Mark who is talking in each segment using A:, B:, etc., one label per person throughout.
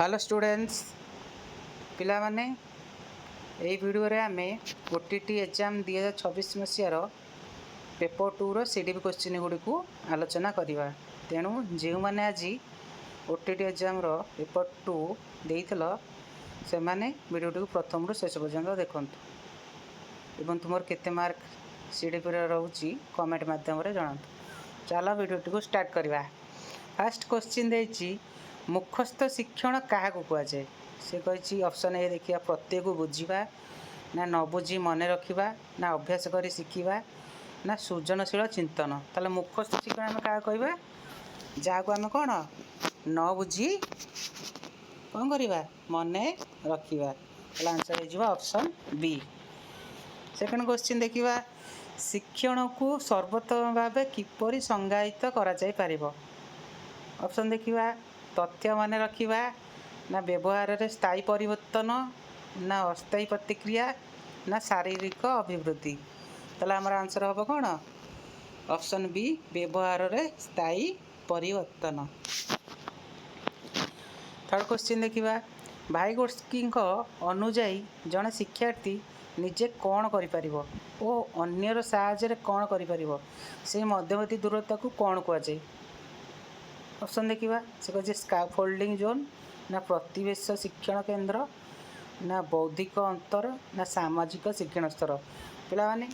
A: Hello students पिला माने यही वीडियो रे आमे ओटीटी एग्जाम 2026 मसीहार पेपर 2 रो सीडीपी क्वेश्चन गुडी को आलोचना करवा। तेणु जो मैंने आज ओटीटी एग्जाम रो पेपर 2 देइथलो से माने वीडियो को प्रथम रु शेष पर्यंत देखंतु एवं तुमर केते मार्क सीडीपी रे रहउची कमेंट माध्यम रे जणांतु। चलो वीडियो को स्टार्ट करवा। फर्स्ट क्वेश्चन देइची मुखस्थ शिक्षण क्या कहुए से कही ऑप्शन ए देखिए प्रत्येक बुझा ना न बुझी मन रखा ना अभ्यास कर शिखा ना सृजनशील चिंतन। ताले मुखस्थ शिक्षण आम क्या कह जहाँ को आम कौन न बुझी कौन करवा मन रखा आंसर हो ऑप्शन बी। सेकेंड क्वेश्चन देखा शिक्षण को सर्वोत्तम भाव किपरि संज्ञायित करा जाय परिबो। ऑप्शन देखा तथ्य मान रखा ना व्यवहार रे स्थायी परिवर्तन ना अस्थायी प्रतिक्रिया ना शारीरिक अभिवृद्धि। ताला हमारा आंसर हम कौन ऑप्शन बी व्यवहार रे स्थायी परिवर्तन। थर्ड क्वेश्चन देखा भाइगोट्स्की अनुजाई जड़े शिक्षार्थी निजे कौन करिपरिबो ओ अन्यर साहाय्य कौन करिपरिबो से मध्यवर्ती दूरता को कौन कहुए। ऑप्शन देखा से कहे स्काफोल्डिंग जोन ना प्रतिवेश शिक्षण केन्द्र ना बौद्धिक अंतर ना सामाजिक शिक्षण स्तर। पिला माने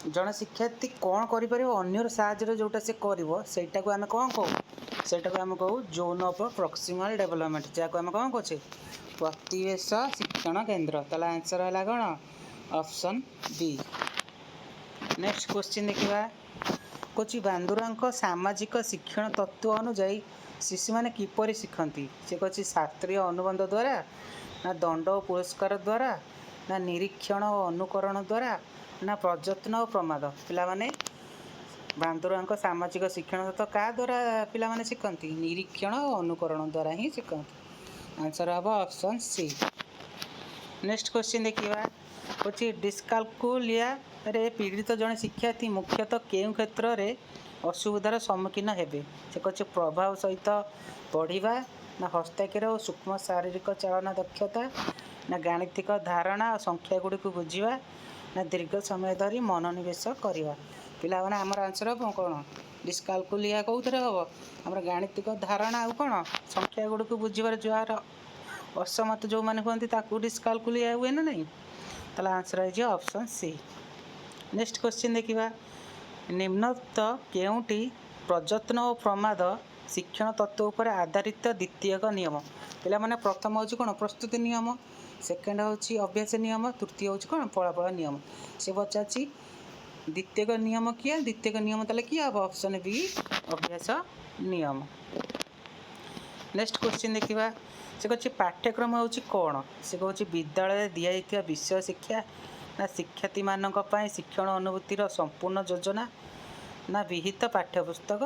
A: जड़े शिक्षार्थी कौन कर अन्यर साहाय्य जोटा से करटा को आम कौन कहू सेटा को आम कहू जोन ऑफ प्रॉक्सिमल डेवलपमेंट जहाँ को आम कौन कहे प्रतिवेश शिक्षण केन्द्र। ताला आंसर है कौन ऑप्शन बी। नेक्स्ट क्वेश्चन देखा कोची बांदुरा सामाजिक शिक्षण तत्व अनुजाई शिशु मैंने किपरि शिखती से कहे शास्त्रीय अनुबंध द्वारा ना दंड और पुरस्कार द्वारा ना निरीक्षण और अनुकरण द्वारा ना प्रयत्न और प्रमाद। पिला माने बांदुरा सामाजिक शिक्षण तत्व क्या द्वारा पिला माने शिखती निरीक्षण और अनुकरण द्वारा ही शिखती। आंसर हम ऑप्शन सी। नेक्स्ट क्वेश्चन देखा कहे डिस्काल्कुलिया रे पीड़ित जड़े शिक्षार्थी मुख्यतः केउं क्षेत्र रे असुविधार सम्मुखीन हेबे से कहे प्रभाव सहित पढ़ा ना हस्ताक्षर और सूक्ष्म शारीरिक चालना दक्षता ना गाणितिक धारणा और संख्या गुड़ी को बुझा ना दीर्घ समय धरी मनोनिवेश करवा। पिला माने आमर आंसर हम कौन डिस्काल्कुलिया कौन हम आम गाणितिक धारणा आउ कौन संख्या गुड़ी को बुझार जार असमत जो मैंने कहते डिस्काल्कुलिया हुए ना नहीं। ताला आंसर है ऑप्शन सी। नेक्स्ट क्वेश्चन देखा निम्नोक्त केउटी प्रयत्न और प्रमाद शिक्षण तत्व पर आधारित द्वितीयक नियम। पिला माने प्रथम हूँ कौन प्रस्तुति नियम सेकेंड हूँ अभ्यास नियम तृतीय हूँ कौन फलाफल नियम। से पचार द्वितीयक नियम किए द्वितीयक नियम ताले किए हम ऑप्शन बी अभ्यास नियम। नेक्स्ट क्वेश्चन देखा से कहे पाठ्यक्रम हूँ कौन से कहे विद्यालय दिया विषय शिक्षा ना शिक्षार्थी मानक शिक्षण अनुभूतिर संपूर्ण योजना ना विहित पाठ्यपुस्तक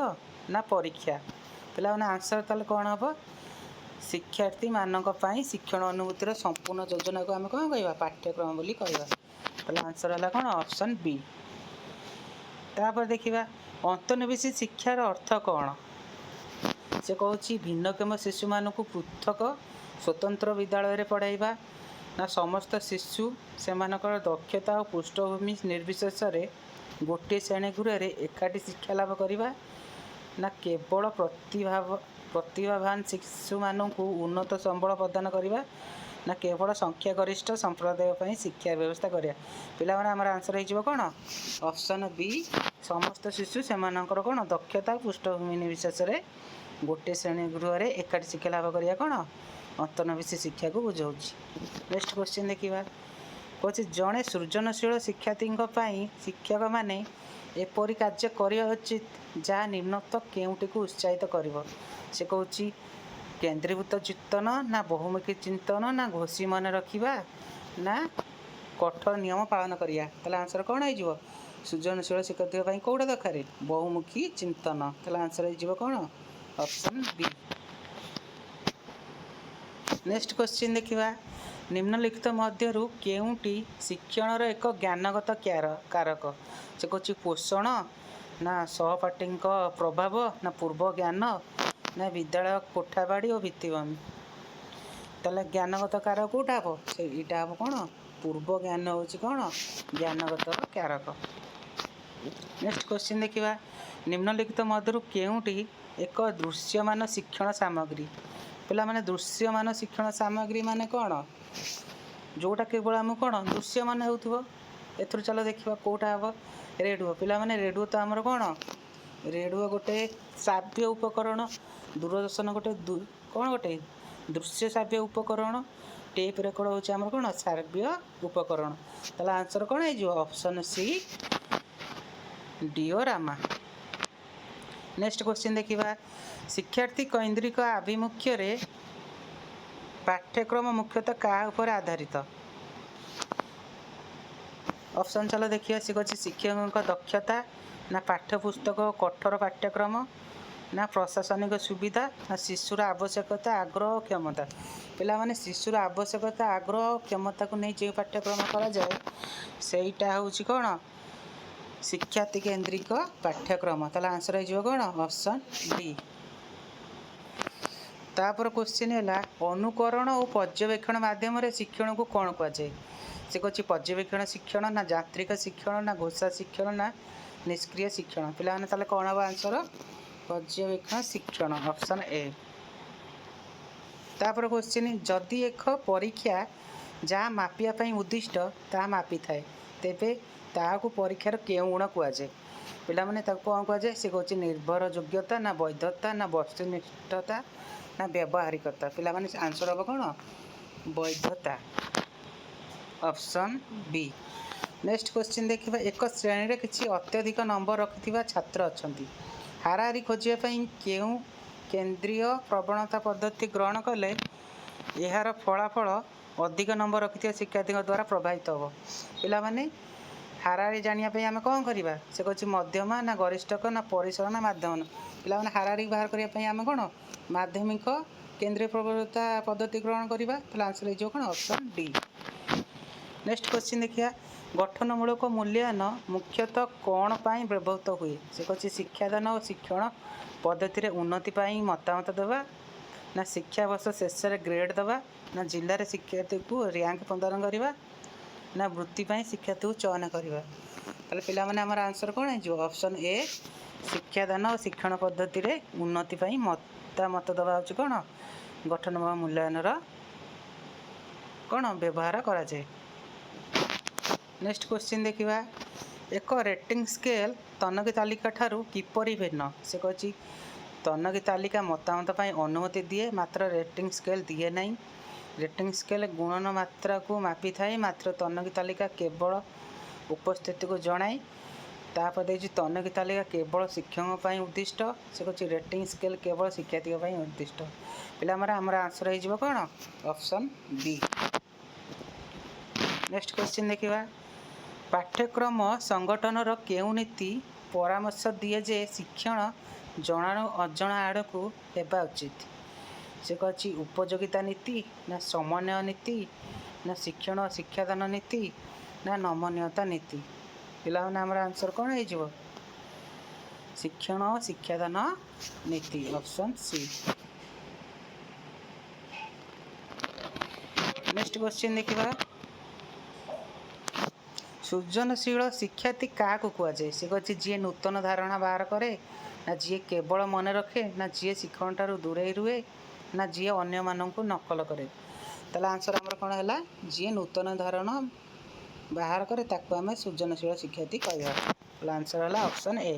A: ना परीक्षा। पिला माने आंसर ताले कौन हम शिक्षार्थी मानक शिक्षण अनुभूतिर संपूर्ण योजना को आम कौन कह पाठ्यक्रम बोली कहवा। ताले आंसर है कौन ऑप्शन बी। तापर देखा अंतर्निवेशी शिक्षार अर्थ कौन से कहूँ भिन्नक्षम शिशु मानक पृथक स्वतंत्र विद्यालय रे पढ़ाइबा ना समस्त शिशु से दक्षता और पृष्ठभूमि निर्विशेष गोटे श्रेणी गृह एकाठी शिक्षा लाभ करवा ना केवल प्रतिभावान शिशु मानक उन्नत संबल प्रदान करवा ना केवल संख्यागरिष्ठ संप्रदाय शिक्षा व्यवस्था करा। पिला माने आमर आंसर हो कौन ऑप्शन बी समस्त शिशु से कौन दक्षता पृष्ठभूमि निर्विशेष गोटे श्रेणी गृह एकाठी शिक्षा लाभ करा कौन अंतर्निवेशी शिक्षा को बुझाऊँ। नेक्स्ट क्वेश्चन देखा कहे जड़े सृजनशील शिक्षार्थी शिक्षक माने एपरी कार्य करवा उचित जहाँ निम्नोक्त केउटी को उत्साहित कर से कहे केन्द्रीभूत चिंतन ना बहुमुखी चिंतन ना घोषी मन रखा ना कठोर नियम पालन करिया। ताले आंसर कौन हो सृजनशील शिक्षार्थी कौटा दरकार बहुमुखी चिंतन। ताले आंसर हो कौन ऑप्शन बी। नेक्स्ट क्वेश्चन देखा निम्नलिखित मध्यरु केउटी शिक्षण एक ज्ञानगत कारक से कहे पोषण ना सहपाठी प्रभाव ना पूर्व ज्ञान ନା ବିଦ୍ୟାଳୟ କୋଠା ବାଡ଼ି ଓ ଭିତ୍ତିଭୂମି। ତାହେଲେ ଜ୍ଞାନଗତ କାରକ କେଉଁଟା ହେବ? ସେଇଟା ହେବ କ'ଣ? ପୂର୍ବ ଜ୍ଞାନ ହେଉଛି କ'ଣ? ଜ୍ଞାନଗତ କାରକ। ନେକ୍ସଟ କ୍ୱେଶ୍ଚିନ୍ ଦେଖିବା, ନିମ୍ନଲିଖିତ ମଧ୍ୟରୁ କେଉଁଟି ଏକ ଦୃଶ୍ୟମାନ ଶିକ୍ଷଣ ସାମଗ୍ରୀ? ପିଲାମାନେ ଦୃଶ୍ୟମାନ ଶିକ୍ଷଣ ସାମଗ୍ରୀ ମାନେ କ'ଣ? ଯେଉଁଟା କେବଳ ଆମକୁ କ'ଣ ଦୃଶ୍ୟମାନ ହେଉଥିବ। ଏଥିରୁ ଚାଲ ଦେଖିବା କେଉଁଟା ହେବ। ରେଡ଼ିଓ। ପିଲାମାନେ ରେଡ଼ିଓ ତ ଆମର କ'ଣ? ରେଡ଼ିଓ ଗୋଟେ ଶ୍ରାବ୍ୟ ଉପକରଣ। ଦୂରଦର୍ଶନ ଗୋଟେ କ'ଣ ଗୋଟେ ଦୃଶ୍ୟ ଶ୍ରାବ୍ୟ ଉପକରଣ। ଟେପ୍ ରେକର୍ଡ଼ ହେଉଛି ଆମର କ'ଣ ଶ୍ରାବ୍ୟ ଉପକରଣ। ତାହେଲେ ଆନ୍ସର୍ କ'ଣ ହେଇଯିବ? Option C diorama. Next question ଦେଖିବା, ଶିକ୍ଷାର୍ଥୀ କୈନ୍ଦ୍ରିକ ଆଭିମୁଖ୍ୟରେ ପାଠ୍ୟକ୍ରମ ମୁଖ୍ୟତଃ କାହା ଉପରେ ଆଧାରିତ? ଅପସନ୍ ଚାଲ ଦେଖିବା। ସେ ଅଛି ଶିକ୍ଷକଙ୍କ ଦକ୍ଷତା, ନା ପାଠ୍ୟପୁସ୍ତକ କଠୋର ପାଠ୍ୟକ୍ରମ, ନା ପ୍ରଶାସନିକ ସୁବିଧା, ନା ଶିଶୁର ଆବଶ୍ୟକତା ଆଗ୍ରହ କ୍ଷମତା। ପିଲାମାନେ ଶିଶୁର ଆବଶ୍ୟକତା ଆଗ୍ରହ କ୍ଷମତାକୁ ନେଇ ଯେଉଁ ପାଠ୍ୟକ୍ରମ କରାଯାଏ ସେଇଟା ହେଉଛି କ'ଣ? ଶିକ୍ଷାର୍ଥୀ କେନ୍ଦ୍ରିକ ପାଠ୍ୟକ୍ରମ। ତାହେଲେ ଆନ୍ସର୍ ହେଇଯିବ କ'ଣ? Option D. ତାପରେ କ୍ୱେଶ୍ଚିନ୍ ହେଲା, ଅନୁକରଣ ଓ ପର୍ଯ୍ୟବେକ୍ଷଣ ମାଧ୍ୟମରେ ଶିକ୍ଷଣକୁ କ'ଣ କୁହାଯାଏ? ସେ କହୁଛି ପର୍ଯ୍ୟବେକ୍ଷଣ ଶିକ୍ଷଣ, ନା ଯାନ୍ତ୍ରିକ ଶିକ୍ଷଣ, ନା ଘୋଷା ଶିକ୍ଷଣ, ନା ନିଷ୍କ୍ରିୟ ଶିକ୍ଷଣ। ପିଲାମାନେ ତାହେଲେ କ'ଣ ହେବ ଆନ୍ସର୍? ପର୍ଯ୍ୟବେକ୍ଷଣ ଶିକ୍ଷଣ, ଅପସନ୍ ଏ। ତାପରେ କ୍ୱେଶ୍ଚିନ୍, ଯଦି ଏକ ପରୀକ୍ଷା ଯାହା ମାପିବା ପାଇଁ ଉଦ୍ଦିଷ୍ଟ ତାହା ମାପିଥାଏ ତେବେ ତାହାକୁ ପରୀକ୍ଷାର କେଉଁ ଗୁଣ କୁହାଯାଏ? ପିଲାମାନେ ତାକୁ କ'ଣ କୁହାଯାଏ? ସେ କହୁଛି ନିର୍ଭର ଯୋଗ୍ୟତା, ନା ବୈଧତା, ନା ବସ୍ତୁନିଷ୍ଠତା, ନା ବ୍ୟବହାରିକତା। ପିଲାମାନେ ଆନ୍ସର୍ ହେବ କ'ଣ? ବୈଧତା, ଅପସନ୍ ବି। ନେକ୍ସଟ କ୍ୱେଶ୍ଚିନ୍ ଦେଖିବା, ଏକ ଶ୍ରେଣୀରେ କିଛି ଅତ୍ୟଧିକ ନମ୍ବର ରଖିଥିବା ଛାତ୍ର ଅଛନ୍ତି। ହାରାହାରି ଖୋଜିବା ପାଇଁ କେଉଁ କେନ୍ଦ୍ରୀୟ ପ୍ରବଣତା ପଦ୍ଧତି ଗ୍ରହଣ କଲେ ଏହାର ଫଳାଫଳ ଅଧିକ ନମ୍ବର ରଖିଥିବା ଶିକ୍ଷାର୍ଥୀଙ୍କ ଦ୍ୱାରା ପ୍ରଭାବିତ ହେବ? ପିଲାମାନେ ହାରାହାରି ଜାଣିବା ପାଇଁ ଆମେ କ'ଣ କରିବା? ସେ କହୁଛି ମଧ୍ୟମା, ନା ଗରିଷ୍ଠକ, ନା ପରିସର, ନା ମାଧ୍ୟମ। ପିଲାମାନେ ହାରାହାରି ବାହାର କରିବା ପାଇଁ ଆମେ କ'ଣ ମାଧ୍ୟମିକ କେନ୍ଦ୍ରୀୟ ପ୍ରବଣତା ପଦ୍ଧତି ଗ୍ରହଣ କରିବା। ତାହେଲେ ଆନ୍ସର୍ ହେଇଯିବ କ'ଣ? Option D. ନେକ୍ସଟ କ୍ୱେଶ୍ଚିନ୍ ଦେଖିବା, ଗଠନମୂଳକ ମୂଲ୍ୟାୟନ ମୁଖ୍ୟତଃ କ'ଣ ପାଇଁ ବ୍ୟବହୃତ ହୁଏ? ସେ କହୁଛି ଶିକ୍ଷାଦାନ ଓ ଶିକ୍ଷଣ ପଦ୍ଧତିରେ ଉନ୍ନତି ପାଇଁ ମତାମତ ଦେବା, ନା ଶିକ୍ଷାବର୍ଷ ଶେଷରେ ଗ୍ରେଡ଼୍ ଦେବା, ନା ଜିଲ୍ଲାରେ ଶିକ୍ଷାର୍ଥୀକୁ ର୍ୟାଙ୍କ ପ୍ରଦାନ କରିବା, ନା ବୃତ୍ତି ପାଇଁ ଶିକ୍ଷାର୍ଥୀକୁ ଚୟନ କରିବା। ତାହେଲେ ପିଲାମାନେ ଆମର ଆନ୍ସର୍ କ'ଣ ହେଇଯିବ? ଅପସନ୍ ଏ ଶିକ୍ଷାଦାନ ଓ ଶିକ୍ଷଣ ପଦ୍ଧତିରେ ଉନ୍ନତି ପାଇଁ ମତାମତ ଦେବା ହେଉଛି କ'ଣ ଗଠନମୂଳକ ମୂଲ୍ୟାୟନର କ'ଣ ବ୍ୟବହାର କରାଯାଏ। ନେକ୍ସଟ କ୍ୱେଶ୍ଚିନ୍ ଦେଖିବା, ଏକ ରେଟିଂ ସ୍କେଲ୍ ତନଖି ତାଲିକା ଠାରୁ କିପରି ଭିନ୍ନ? ସେ କହୁଛି ତନଖି ତାଲିକା ମତାମତ ପାଇଁ ଅନୁମତି ଦିଏ, ମାତ୍ର ରେଟିଂ ସ୍କେଲ୍ ଦିଏ ନାହିଁ। ରେଟିଂ ସ୍କେଲ୍ ଗୁଣନ ମାତ୍ରାକୁ ମାପିଥାଏ, ମାତ୍ର ତନଖି ତାଲିକା କେବଳ ଉପସ୍ଥିତିକୁ ଜଣାଏ। ତାପରେ ଦେଇଛି ତନଖି ତାଲିକା କେବଳ ଶିକ୍ଷକଙ୍କ ପାଇଁ ଉଦ୍ଦିଷ୍ଟ। ସେ କହୁଛି ରେଟିଂ ସ୍କେଲ୍ କେବଳ ଶିକ୍ଷାର୍ଥୀଙ୍କ ପାଇଁ ଉଦ୍ଦିଷ୍ଟ। ପିଲାମାନେ ଆମର ଆନ୍ସର୍ ହେଇଯିବ କ'ଣ? Option B. ନେକ୍ସଟ କ୍ୱେଶ୍ଚିନ୍ ଦେଖିବା, ପାଠ୍ୟକ୍ରମ ସଂଗଠନର କେଉଁ ନୀତି ପରାମର୍ଶ ଦିଏ ଯେ ଶିକ୍ଷଣ ଜଣାଣୁ ଅଜଣା ଆଡ଼କୁ ହେବା ଉଚିତ? ସେ କହୁଛି ଉପଯୋଗିତା ନୀତି, ନା ସମନ୍ୱୟ ନୀତି, ନା ଶିକ୍ଷଣ ଶିକ୍ଷାଦାନ ନୀତି, ନା ନମନୀୟତା ନୀତି। ପିଲାମାନେ ଆମର ଆନ୍ସର୍ କ'ଣ ହେଇଯିବ? ଶିକ୍ଷଣ ଶିକ୍ଷାଦାନ ନୀତି, ଅପସନ୍ ସି। ନେକ୍ସଟ କ୍ୱେଶ୍ଚିନ୍ ଦେଖିବା, ସୃଜନଶୀଳ ଶିକ୍ଷାର୍ଥୀ କାହାକୁ କୁହାଯାଏ? ସେ କହୁଛି ଯିଏ ନୂତନ ଧାରଣା ବାହାର କରେ, ନା ଯିଏ କେବଳ ମନେ ରଖେ, ନା ଯିଏ ଶିକ୍ଷଣଠାରୁ ଦୂରେଇ ରୁହେ, ନା ଯିଏ ଅନ୍ୟମାନଙ୍କୁ ନକଲ କରେ। ତାହେଲେ ଆନ୍ସର୍ ଆମର କ'ଣ ହେଲା? ଯିଏ ନୂତନ ଧାରଣା ବାହାର କରେ ତାକୁ ଆମେ ସୃଜନଶୀଳ ଶିକ୍ଷାର୍ଥୀ କହିବା। ତାହେଲେ ଆନ୍ସର୍ ହେଲା ଅପସନ୍ ଏ।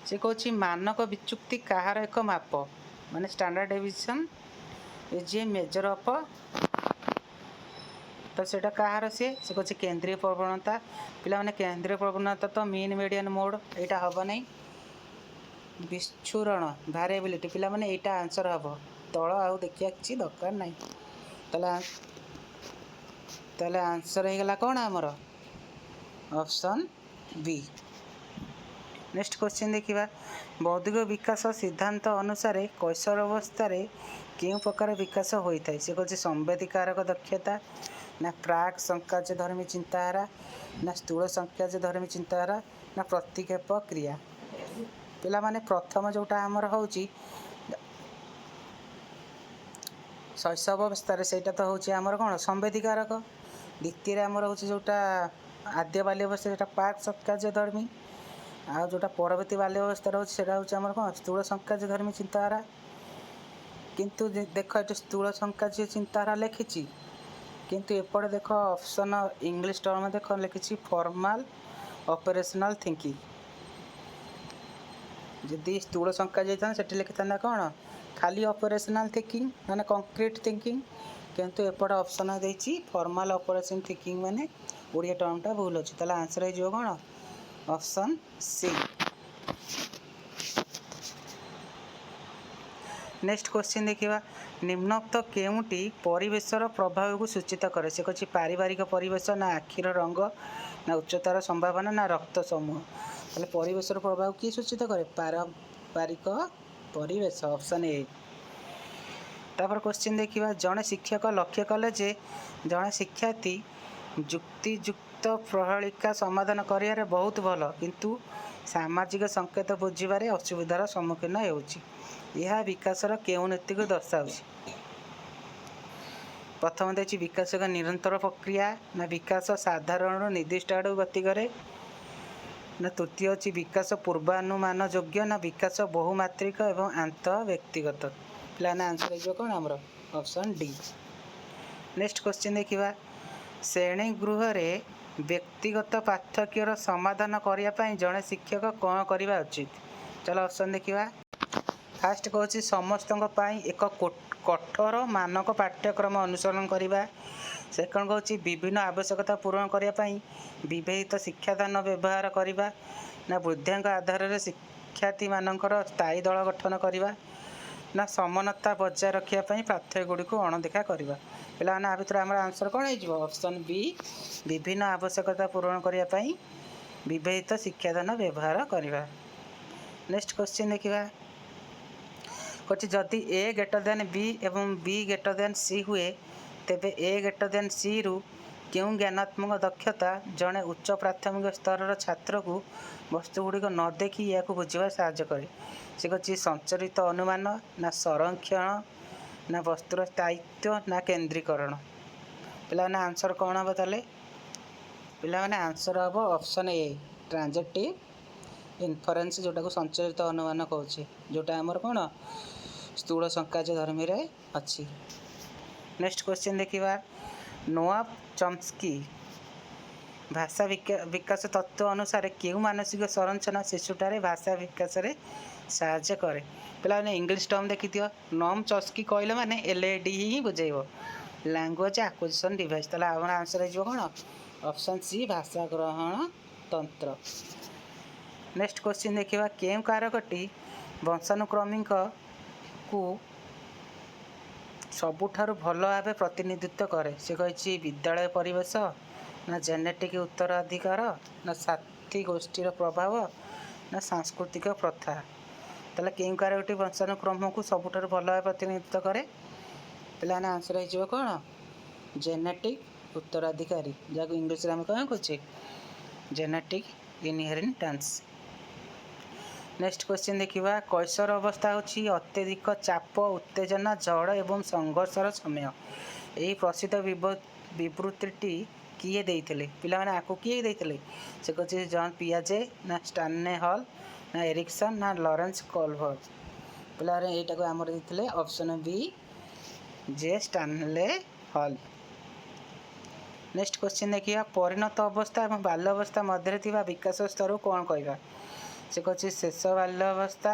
A: ସେ କହୁଛି ମାନକ ବିଚ୍ୟୁକ୍ତି କାହାର ଏକ ମାପ? ମାନେ standard deviation is a major of, ତ ସେଇଟା କାହାର? ସେ କହୁଛି କେନ୍ଦ୍ରୀୟ ପ୍ରବଣତା। ପିଲାମାନେ କେନ୍ଦ୍ରୀୟ ପ୍ରବଣତା ତ ମିନ୍ ମିଡ଼ିଆନ୍ ମୋଡ଼୍ ଏଇଟା ହେବ ନାହିଁ। ବିଚ୍ଛୁରଣ ଭାରିଏବିଲିଟି, ପିଲାମାନେ ଏଇଟା ଆନ୍ସର୍ ହେବ। ତଳ ଆଉ ଦେଖିବା କିଛି ଦରକାର ନାହିଁ। ତାହେଲେ ଆନ୍ସର୍ ହେଇଗଲା କ'ଣ ଆମର? Option B. ନେକ୍ସଟ କ୍ୱେଶ୍ଚିନ୍ ଦେଖିବା, ବୌଦ୍ଧିକ ବିକାଶ ସିଦ୍ଧାନ୍ତ ଅନୁସାରେ କୈଶୋର ଅବସ୍ଥାରେ କେଉଁ ପ୍ରକାର ବିକାଶ ହୋଇଥାଏ? ସେ କହୁଛି ସମ୍ବେଦୀକାରକ ଦକ୍ଷତା, ନା ପ୍ରାକ୍ ସଂକାର୍ଯ୍ୟଧର୍ମୀ ଚିନ୍ତାଧାରା, ନା ସ୍ଥୂଳ ସଂକାର୍ଯ୍ୟଧର୍ମୀ ଚିନ୍ତାଧାରା, ନା ପ୍ରତିକ୍ଷେପ କ୍ରିୟା। ପିଲାମାନେ ପ୍ରଥମ ଯେଉଁଟା ଆମର ହେଉଛି शैशव अवस्था सेटा तो हूँ आमर कौन संवेदिकारक। द्वितीय आमर हूँ जोटा आद्य बाल्यवस्था से पाक सत्कार्यधर्मी। आ जोटा परवर्ती बाल्यवस्था रोचे से हूँ कौन स्थूल संकार्यधर्मी चिंताधारा। किंतु देख ये स्थूल संकार्य चिंताधारा लिखी किंतु एपटे देख ऑप्शन इंग्लिश टर्म देख लिखी फॉर्मल ऑपरेशनल थिंकिंग। जदि स्थूल संकार्य जाता से लिखि था कौन खाली ऑपरेशनल थिंकिंग माने कंक्रीट थिंकिंग। किंतु एपटे ऑप्शन देती फॉर्मल ऑपरेशन थिंकिंग माने ओडिया टर्मटा भूल अच्छी। ताला आंसर हो कौन ऑप्शन सी। नेक्स्ट क्वेश्चन देखिए निम्नोक्त केउटी परिवेशर प्रभाव को सूचित करे। से कही पारिवारिक परिवेश ना आखिर रंग ना उच्चतार संभावना ना रक्त समूह। ताले परिवेशर प्रभाव किए सूचित करे पारिवारिक परिवेश ऑप्शन ए। तापर क्वेश्चन देखिए जड़े शिक्षक लक्ष्य कले जे जड़े शिक्षार्थी युक्तियुक्त प्रणालिका समाधान कर बहुत भल किंतु सामाजिक संकेत बुझे असुविधार सम्मुखीन होउछि। यह विकासर केउं नीति को दर्शाऊँ। प्रथम देखिए विकास एक निरंतर प्रक्रिया ना विकास साधारण निर्दिष्ट आड़ गति करे ना। तृतीय अच्छी विकास पूर्वानुमान योग्य ना विकास बहुमात्रिक एवं आंत व्यक्तिगत। प्लान आंसर हो कौन आमर ऑप्शन डी। नेक्स्ट क्वेश्चन देखिए श्रेणी गृह रे व्यक्तिगत पार्थक्यर समाधान करने जड़े शिक्षक कौन करवा उचित। चलो ऑप्शन देखिए फास्ट कहूँ समस्त एक कठोर मानक पाठ्यक्रम अनुसरण करवा। सेकंड कहूँ विभिन्न आवश्यकता पूरण करने विभेदित शिक्षादान व्यवहार करवा ना वृद्धांक आधार में शिक्षार्थी मानकर स्थायी दल गठन करवा ना समानता बजाय रखापी पार्थक्य गुड़ी को अणदेखा करवा। पे भितर आम आंसर कौन हो ऑप्शन बी विभिन्न आवश्यकता पूरण करने विभेदित शिक्षादान व्यवहार करवा। नेक्स्ट क्वेश्चन देखिए कही जदि ए ग्रेटर देन बी एवं बी ग्रेटर देन सी हुए तेबे ए ग्रेटर देन सी रु क्यों ज्ञानात्मक दक्षता जड़े उच्च प्राथमिक स्तर छात्र को वस्तुगुड़िक न देखी या बुझे साहाय्य करे। से कही संचरित अनुमान ना संरक्षण ना वस्तुर स्थायित्व ना केन्द्रीकरण। पे आंसर कौन हम ताले पे आंसर हम ऑप्शन ए ट्रांजेक्टिव इनफरेन्स जोटा को संचरित अनुमान कहूँ जोटा आमर कौन स्थूल संकार्य धर्मी रे अच्छी। नेक्स्ट क्वेश्चन देखिए नोआम चॉम्स्की भाषा विकास तत्व अनुसार क्यों मानसिक संरचना शिशुटारे भाषा विकास रे साहाय्य करे। पे इंग्लिश टर्म देखी नोआम चॉम्स्की कहले माने LAD ही बुझेब लैंग्वेज एक्विजिशन डिवाइस। ताला आमर आंसर हो कौन ऑप्शन सी भाषा ग्रहण तंत्र। नेक्स्ट क्वेश्चन देखिए केउं कारकटी वंशानुक्रमिक को सबुठारु भल भाव प्रतिनिधित्व करे। से कही विद्यालय परिवेश ना जेनेटिक उत्तराधिकार ना साथी गोष्ठीर प्रभाव ना सांस्कृतिक प्रथा। ताले केउं कारकटी वंशानुक्रम को सबुठारु भल भाव प्रतिनिधित्व करे। पे आंसर हो कौन जेनेटिक उत्तराधिकारी जहाँ इंग्लिश में कौन कहे जेनेटिक इनहेरिटेंस। नेक्स्ट क्वेश्चन देखिए कैशोर अवस्था हूँ अत्यधिक चाप उत्तेजना झड़ एवं संघर्षर समय। यही प्रसिद्ध विवृत्ति किए देते पिला माने आपको किए देते से कहे जॉन पियाजे ना स्टानले हॉल ना एरिक्सन ना लॉरेंस कोलबर्ट। पिला यहीटा को आमर देते ऑप्शन बी जे स्टानले हॉल। नेक्स्ट क्वेश्चन देखिए परिणत अवस्था और बाल्यावस्था मध्य विकास स्तर कौन कहवा। से कहे शेष बाल्यावस्था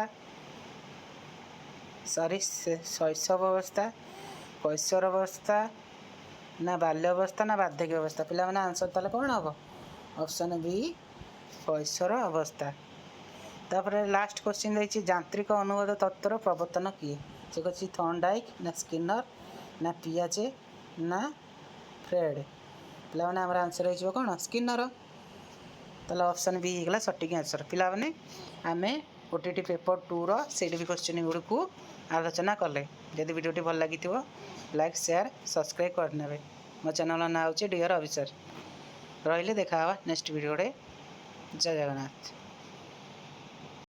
A: सॉरी शैशव अवस्था कैशोर अवस्था ना बाल्यावस्था ना बार्धक्य अवस्था। पिला माने आंसर ताले कौन हम ऑप्शन बी कैशोर अवस्था। तापर लास्ट क्वेश्चन देखिए यांत्रिक अनुवाद तत्वर प्रवर्तन किए। से कहे थॉर्नडाइक ना स्किनर ना पियाजे ना फ्रेड। पिला माने हमर आंसर हो कौन स्किनर। ताला ऑप्शन बी होगा सठिक आंसर। पिला माने आमे OTT पेपर 2 रो सीडीपी क्वेश्चन गुड़ को आलोचना कले। जदि वीडियोटी भल लगी लाइक शेयर सब्सक्राइब करने। मो चैनल ना हो डियर ऑफिसर रही देखा नेक्स्ट वीडियो। जय जगन्नाथ।